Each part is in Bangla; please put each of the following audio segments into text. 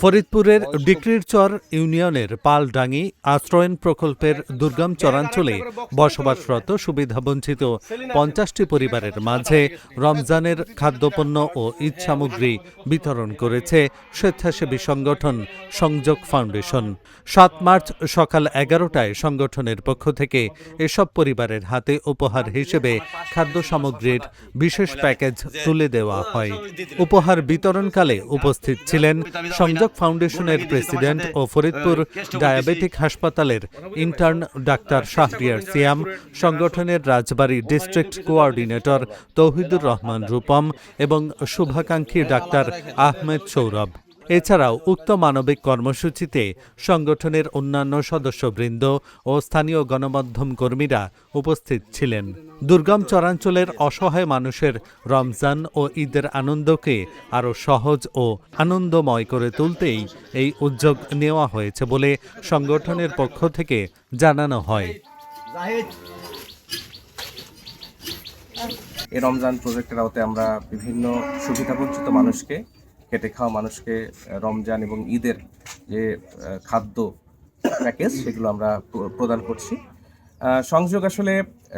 ফরিদপুরের ডিক্রিরচর ইউনিয়নের পালডাঙ্গি আশ্রয়ন প্রকল্পের দুর্গম চরাঞ্চলে বসবাসরত সুবিধাবঞ্চিত ৫০টি পরিবারের মাঝে রমজানের খাদ্যপণ্য ও ঈদ সামগ্রী বিতরণ করেছে স্বেচ্ছাসেবী সংগঠন সংযোগ ফাউন্ডেশন। ৭ মার্চ সকাল ১১টায় সংগঠনের পক্ষ থেকে এসব পরিবারের হাতে উপহার হিসেবে খাদ্য সামগ্রীর বিশেষ প্যাকেজ তুলে দেওয়া হয়। উপহার বিতরণকালে উপস্থিত ছিলেন সংযোগ ফাউন্ডেশনের প্রেসিডেন্ট ও ফরিদপুর ডায়াবেটিক হাসপাতালের ইন্টার্ন ডাক্তার শাহরিয়ার সিয়াম, সংগঠনের রাজবাড়ী ডিস্ট্রিক্ট কোঅর্ডিনেটর তৌহিদুর রহমান রূপম এবং শুভাকাঙ্ক্ষী ডাক্তার আহমেদ সৌরভ। এছাড়াও উক্ত মানবিক কর্মসূচিতে সংগঠনের অন্যান্য সদস্যবৃন্দ ও স্থানীয় গণমাধ্যম কর্মীরা উপস্থিত ছিলেন। দুর্গম চরাঞ্চলের অসহায় মানুষের রমজান ও ঈদের আনন্দকে আরও সহজ ও আনন্দময় করে তুলতেই এই উদ্যোগ নেওয়া হয়েছে বলে সংগঠনের পক্ষ থেকে জানানো হয়। এই রমজান প্রজেক্টের আওতায় আমরা বিভিন্ন সুবিধাবঞ্চিত মানুষকে, খেটে খাওয়া মানুষকে রমজান এবং ঈদের যে খাদ্য প্যাকেজ সেগুলো আমরা প্রদান করছি। সংযোগ আসলে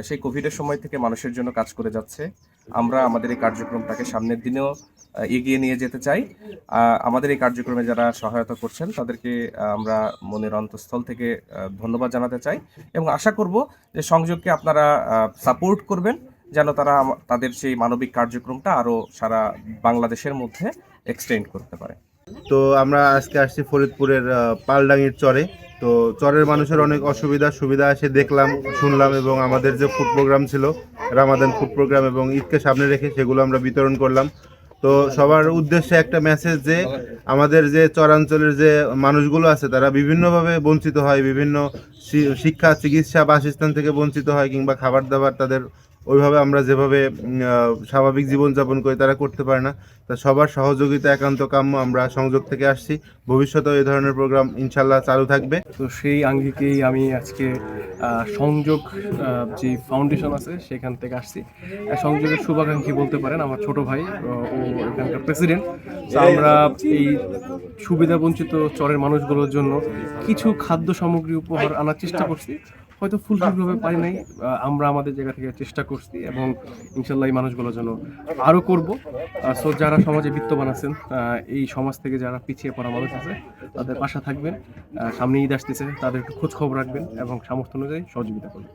সেই কোভিডের সময় থেকে মানুষের জন্য কাজ করে যাচ্ছে। আমরা আমাদের এই কার্যক্রমটাকে সামনের দিনেও এগিয়ে নিয়ে যেতে চাই। আমাদের এই কার্যক্রমে যারা সহায়তা করছেন তাদেরকে আমরা মনের অন্তঃস্থল থেকে ধন্যবাদ জানাতে চাই এবং আশা করব যে সংযোগকে আপনারা সাপোর্ট করবেন যেন তারা তাদের সেই মানবিক কার্যক্রমটা আরও সারা বাংলাদেশের মধ্যে এক্সটেন্ড করতে পারে। তো আমরা আজকে আসছি ফরিদপুরের পালডাঙ্গির চরে। তো চরের মানুষের অনেক সুবিধা এসে দেখলাম, শুনলাম এবং আমাদের যে ফুড প্রোগ্রাম ছিল, রামাদান ফুড প্রোগ্রাম এবং ঈদকে সামনে রেখে সেগুলো আমরা বিতরণ করলাম। তো সবার উদ্দেশ্যে একটা মেসেজ যে আমাদের যে চরাঞ্চলের যে মানুষগুলো আছে তারা বিভিন্নভাবে বঞ্চিত হয়, বিভিন্ন শিক্ষা, চিকিৎসা, বাসস্থান থেকে বঞ্চিত হয় কিংবা খাবার দাবার তাদের ওইভাবে আমরা যেভাবে স্বাভাবিক জীবনযাপন করি তারা করতে পারে না। তা সবার সহযোগিতা একান্ত কাম্য। আমরা সংযোগ থেকে আসছি, ভবিষ্যতেও এই ধরনের প্রোগ্রাম ইনশাল্লাহ চালু থাকবে। তো সেই আঙ্গিকেই আমি আজকে সংযোগ যে ফাউন্ডেশন আছে সেখান থেকে আসছি। সংযোগের শুভাকাঙ্ক্ষী বলতে পারেন, আমার ছোট ভাই, ও এখানকার প্রেসিডেন্ট। তো আমরা এই সুবিধাবঞ্চিত চরের মানুষগুলোর জন্য কিছু খাদ্য সামগ্রী উপহার আনার চেষ্টা করছি। হয়তো ফুলফিলভাবে পারি নাই, আমরা আমাদের জায়গা থেকে চেষ্টা করছি এবং ইনশাল্লাহ এই মানুষগুলোর জন্য আরও করব। সো যারা সমাজে বিত্তবান আছেন, এই সমাজ থেকে যারা পিছিয়ে পড়া মানুষ আছে তাদের পাশে থাকবেন। সামনে ঈদ আসতেছে, তাদের একটু খোঁজ খবর রাখবেন এবং সামর্থ্য অনুযায়ী সহযোগিতা করবেন।